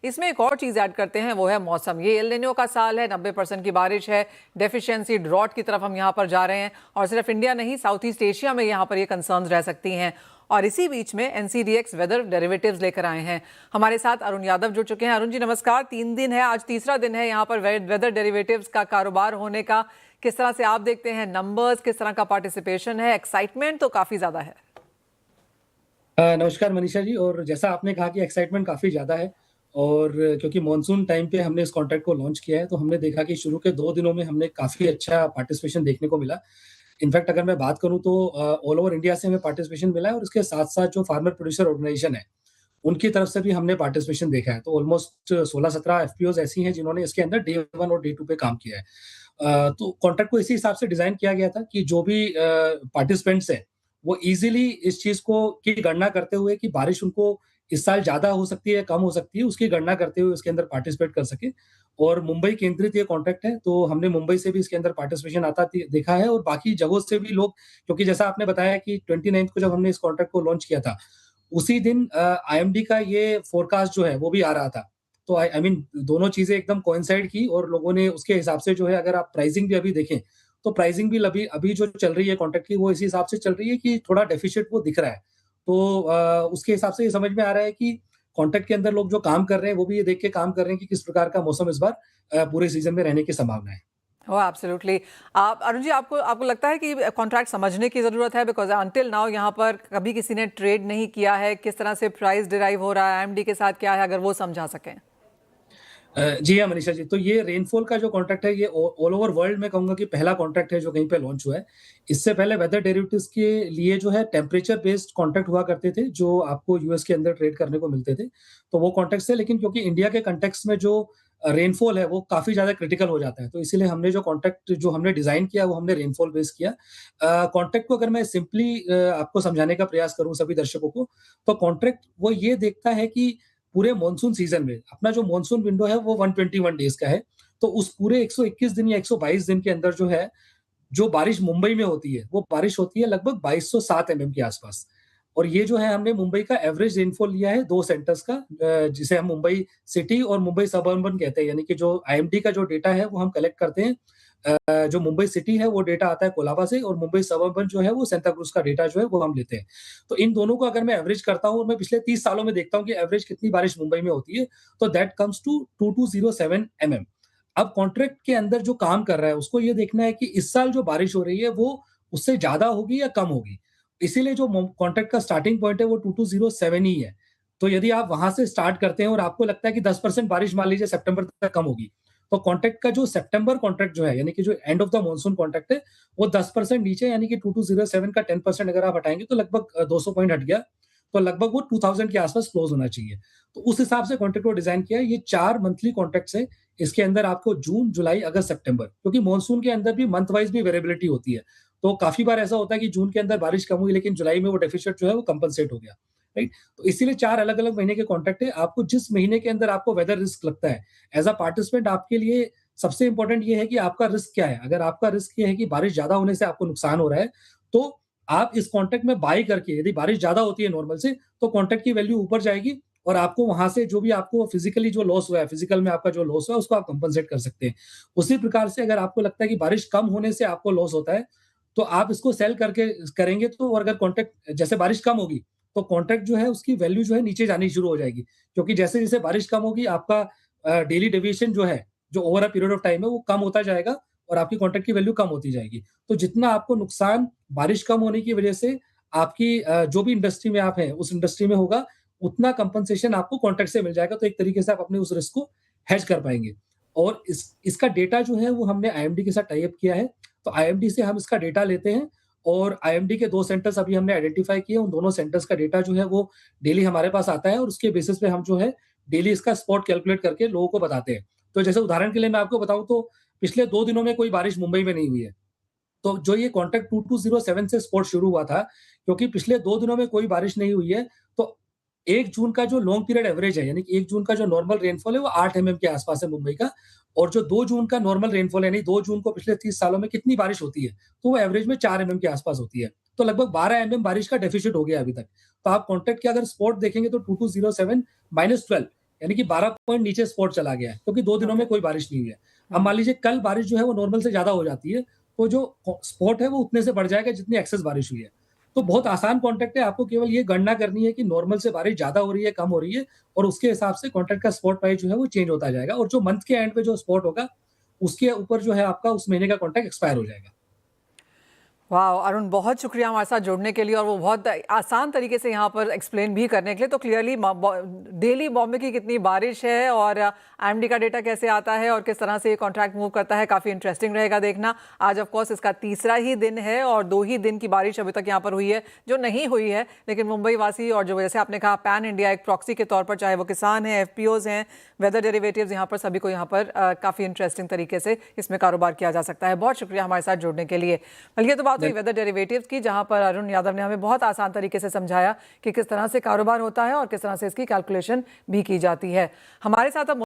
इसमें एक और चीज़ ऐड करते हैं, वो है मौसम। ये एल निनो का साल है, 90% की बारिश है, डेफिशिएंसी ड्रॉट की तरफ हम यहाँ पर जा रहे हैं। और सिर्फ इंडिया नहीं, साउथ ईस्ट एशिया में यहाँ पर ये कंसर्न्स रह सकती हैं। और इसी बीच में एनसीडीएक्स वेदर डेरिवेटिव्स लेकर आए हैं। हमारे साथ अरुण यादव जुड़ चुके हैं। अरुण जी नमस्कार। 3 दिन है, आज तीसरा दिन है यहाँ पर वेदर डेरिवेटिव्स का कारोबार होने का। किस तरह से आप देखते हैं नंबर्स, किस तरह का पार्टिसिपेशन है? एक्साइटमेंट तो काफ़ी ज़्यादा है। नमस्कार मनीषा जी। और जैसा आपने कहा कि एक्साइटमेंट काफ़ी ज़्यादा है, और क्योंकि मॉनसून टाइम पे हमने इस कॉन्ट्रैक्ट को लॉन्च किया है, तो हमने देखा कि शुरू के 2 दिनों में हमने काफ़ी अच्छा पार्टिसिपेशन देखने को मिला। इनफैक्ट अगर मैं बात करूँ तो ऑल ओवर इंडिया से हमें पार्टिसिपेशन मिला है, और उसके साथ-साथ जो फार्मर प्रोड्यूसर ऑर्गेनाइजेशन है, उनकी तरफ से भी हमने पार्टिसिपेशन देखा है। तो ऑलमोस्ट 16-17 एफपीओज़ ऐसी हैं जिन्होंने इसके अंदर डे 1 और डे 2 पे काम किया है। तो कॉन्ट्रैक्ट को इसी हिसाब से डिज़ाइन किया गया था कि जो भी पार्टिसिपेंट्स हैं, वो ईज़िली इस चीज़ को की गणना करते हुए कि बारिश उनको इस साल ज़्यादा हो सकती है, कम हो सकती है, उसकी गणना करते हुए उसके अंदर पार्टिसिपेट कर सकें। और मुंबई केंद्रित ये कॉन्ट्रैक्ट है, तो हमने मुंबई से भी इसके अंदर पार्टिसिपेशन आता देखा है, और बाकी जगहों से भी लोग, क्योंकि जैसा आपने बताया कि 29th को जब हमने इस कॉन्ट्रैक्ट को लॉन्च किया था, उसी दिन आईएमडी का ये फोरकास्ट जो है वो भी आ रहा था। तो आई मीन दोनों चीज़ें एकदम कोइंसाइड की, और लोगों ने उसके हिसाब से जो है, अगर आप प्राइसिंग भी अभी देखें, तो प्राइसिंग भी अभी अभी जो चल रही है कॉन्ट्रैक्ट की, वो इसी हिसाब से चल रही है कि थोड़ा डेफिसिट वो दिख रहा है। तो उसके हिसाब से ये समझ में आ रहा है कि कॉन्ट्रैक्ट के अंदर लोग जो काम कर रहे हैं, वो भी ये देख के काम कर रहे हैं कि किस प्रकार का मौसम इस बार पूरे सीज़न में रहने की संभावना है। ओह एब्सोल्युटली। आप अरुण जी, आपको आपको लगता है कि कॉन्ट्रैक्ट समझने की ज़रूरत है? बिकॉज़ अंटिल नाउ यहाँ पर कभी किसी ने ट्रेड नहीं किया है। किस तरह से प्राइस डिराइव हो रहा है, आईएमडी के साथ क्या है, अगर वो समझा सकें। जी हाँ, मनीषा जी। तो ये रेनफॉल का जो कॉन्ट्रैक्ट है, ये ऑल ओवर वर्ल्ड में कहूँगा कि पहला कॉन्ट्रैक्ट है जो कहीं पे लॉन्च हुआ है। इससे पहले वेदर डेरिवेटिव्स के लिए जो है टेम्परेचर बेस्ड कॉन्ट्रैक्ट हुआ करते थे, जो आपको यूएस के अंदर ट्रेड करने को मिलते थे। तो वो कॉन्ट्रैक्ट्स थे, लेकिन क्योंकि इंडिया के कॉन्टेक्स्ट में जो रेनफॉल है, वो काफ़ी ज़्यादा क्रिटिकल हो जाता है। तो इसीलिए हमने जो कॉन्ट्रैक्ट जो हमने डिज़ाइन किया, वो हमने रेनफॉल बेस्ड किया। कॉन्ट्रैक्ट को अगर मैं सिंपली आपको समझाने का प्रयास करूँ सभी दर्शकों को, तो कॉन्ट्रैक्ट वो ये देखता है कि पूरे मॉनसून सीजन में अपना जो मॉनसून विंडो है वो 121 डेज़ का है। तो उस पूरे 121 दिन या 122 दिन के अंदर जो है, जो बारिश मुंबई में होती है, वो बारिश होती है लगभग 2207 एमएम के आसपास। और ये जो है, हमने मुंबई का एवरेज रेनफॉल लिया है 2 सेंटर्स का, जिसे हम मुंबई सिटी और मुंबई सबअर्बन कहते हैं। यानी कि जो आईएमडी का जो डेटा है, वो हम कलेक्ट करते हैं। जो मुंबई सिटी है, वो डेटा आता है कोलाबा से, और मुंबई सबअर्बन जो है, वो सांता क्रूज का डेटा जो है, वो हम लेते हैं। तो इन दोनों को अगर मैं एवरेज करता हूँ, और मैं पिछले 30 सालों में देखता हूँ कि एवरेज कितनी बारिश मुंबई में होती है, तो दैट कम्स टू 2207 एमएम। अब कॉन्ट्रैक्ट के अंदर जो काम कर रहा है, उसको ये देखना है कि इस साल जो बारिश हो रही है, वो उससे ज़्यादा होगी या कम होगी। इसीलिए जो कॉन्ट्रैक्ट का स्टार्टिंग पॉइंट है, वो 2207 ही है। तो यदि आप वहां से स्टार्ट करते हैं और आपको लगता है कि 10% बारिश मान लीजिए सितंबर तक कम होगी, तो कॉन्ट्रैक्ट का जो सितंबर कॉन्ट्रैक्ट जो है, यानी कि जो end of the monsoon contract है, वो 10% नीचे, यानी कि 2207 का 10% अगर आप हटाएंगे, तो लगभग 200 पॉइंट हट गया। तो लगभग वो 2000 के आसपास क्लोज होना चाहिए। तो उस हिसाब से कॉन्ट्रैक्ट को डिजाइन किया है। ये 4 मंथली कॉन्ट्रैक्ट्स है। इसके अंदर आपको जून, जुलाई, अगस्त, सितंबर, क्योंकि मॉनसून के अंदर भी मंथ वाइज भी वेरिएबिलिटी होती है। तो काफ़ी बार ऐसा होता है कि जून के अंदर बारिश कम हुई, लेकिन जुलाई में वो डेफिसिट जो है वो कंपनसेट हो गया, राइट? तो इसीलिए 4 अलग-अलग महीने के कॉन्ट्रैक्ट है। आपको जिस महीने के अंदर आपको वेदर रिस्क लगता है, एज़ अ पार्टिसिपेंट आपके लिए सबसे इम्पोर्टेंट ये है कि आपका रिस्क क्या है? अगर आपका रिस्क ये है कि बारिश ज़्यादा होने से आपको नुकसान हो रहा है, तो आप इस कॉन्ट्रैक्ट में बाय करके, यदि बारिश ज़्यादा होती है नॉर्मल से, तो कॉन्ट्रैक्ट की वैल्यू ऊपर जाएगी, और आपको वहाँ से जो भी आपको फिज़िकली जो लॉस हुआ है, फिज़िकल में आपका जो लॉस हुआ है, उसको आप कंपनसेट कर सकते हैं। उसी प्रकार से अगर आपको लगता है कि बारिश कम होने से आपको लॉस होता है, तो आप इसको सेल करके करेंगे, तो और अगर कॉन्ट्रैक्ट जैसे बारिश कम होगी, तो कॉन्ट्रैक्ट जो है उसकी वैल्यू जो है नीचे जानी शुरू हो जाएगी। क्योंकि जैसे-जैसे बारिश कम होगी, आपका डेली डेविएशन जो है, जो over a period of time है, वो कम होता जाएगा, और आपकी कॉन्ट्रैक्ट की वैल्यू कम होती जाएगी। तो जितना आपको नुकसान बारिश कम होने की वजह से आपकी जो भी इंडस्ट्री में आप हैं, उस इंडस्ट्री में होगा, उतना कंपनसेशन आपको कॉन्ट्रैक्ट से मिल जाएगा। तो एक तरीके से आप अपने उस रिस्क को हेज कर पाएँगे। और इसका डेटा जो है, वो हमने आईएमडी के साथ टाई अप किया है। तो आईएमडी से हम इसका डेटा लेते हैं, और आईएमडी के 2 सेंटर्स अभी हमने आइडेंटिफाई किए। उन दोनों सेंटर्स का डेटा जो है, वो डेली हमारे पास आता है, और उसके बेसिस पे हम जो है, डेली इसका स्पॉट कैलकुलेट करके लोगों को बताते हैं। तो जैसे उदाहरण के लिए मैं आपको बताऊँ, तो पिछले 2 दिनों में कोई बारिश मुंबई में नहीं हुई है। तो जो ये कॉन्ट्रैक्ट 2207 से स्पॉट शुरू हुआ था, क्योंकि पिछले 2 दिनों में कोई बारिश नहीं हुई है, तो 1 जून का जो लॉन्ग पीरियड एवरेज है, यानी कि 1 जून का जो नॉर्मल रेनफॉल है, वो 8 एमएम के आसपास है मुंबई का। और जो 2 जून का नॉर्मल रेनफॉल है, यानी 2 जून को पिछले 30 सालों में कितनी बारिश होती है, तो वो एवरेज में 4 एमएम के आसपास होती है। तो लगभग 12 बारिश का डेफिसिट हो गया अभी तक। तो आप कॉन्ट्रैक्ट के अगर स्पॉट देखेंगे, तो 2207 -12, यानी कि 12 पॉइंट नीचे स्पॉट चला गया है, क्योंकि 2 दिनों में कोई बारिश नहीं हुई है। अब मान लीजिए कल बारिश जो है वो नॉर्मल से ज़्यादा हो जाती है, तो जो स्पॉट है वो उतने से बढ़ जाएगा जितनी एक्सेस बारिश हुई है। तो बहुत आसान कॉन्ट्रैक्ट है, आपको केवल ये गणना करनी है कि नॉर्मल से बारिश ज़्यादा हो रही है, कम हो रही है, और उसके हिसाब से कॉन्ट्रैक्ट का स्पॉट प्राइस जो है वो चेंज होता जाएगा, और जो मंथ के एंड पे जो स्पॉट होगा, उसके ऊपर जो है आपका उस महीने का कॉन्ट्रैक्ट एक्सपायर हो जाएगा। वाह अरुण, बहुत शुक्रिया हमारे साथ जुड़ने के लिए और वो बहुत आसान तरीके से यहाँ पर एक्सप्लेन भी करने के लिए। तो क्लियरली डेली बॉम्बे की कितनी बारिश है और आईएमडी का डेटा कैसे आता है और किस तरह से ये कॉन्ट्रैक्ट मूव करता है, काफ़ी इंटरेस्टिंग रहेगा देखना। आज ऑफ कोर्स इसका तीसरा ही दिन है और 2 ही दिन की बारिश अभी तक यहाँ पर हुई है जो नहीं हुई है, लेकिन मुंबई वासी और जो जैसे आपने कहा पैन इंडिया एक प्रॉक्सी के तौर पर, चाहे वो किसान हैं, एफपीओज हैं, वेदर डेरिवेटिव्स, यहाँ पर सभी को यहाँ पर काफ़ी इंटरेस्टिंग तरीके से इसमें कारोबार किया जा सकता है। बहुत शुक्रिया हमारे साथ जुड़ने के लिए। बल्कि तो बात हुई वेदर डेरिवेटिव्स की, जहां पर अरुण यादव ने हमें बहुत आसान तरीके से समझाया कि किस तरह से कारोबार होता है और किस तरह से इसकी कैलकुलेशन भी की जाती है। हमारे साथ अब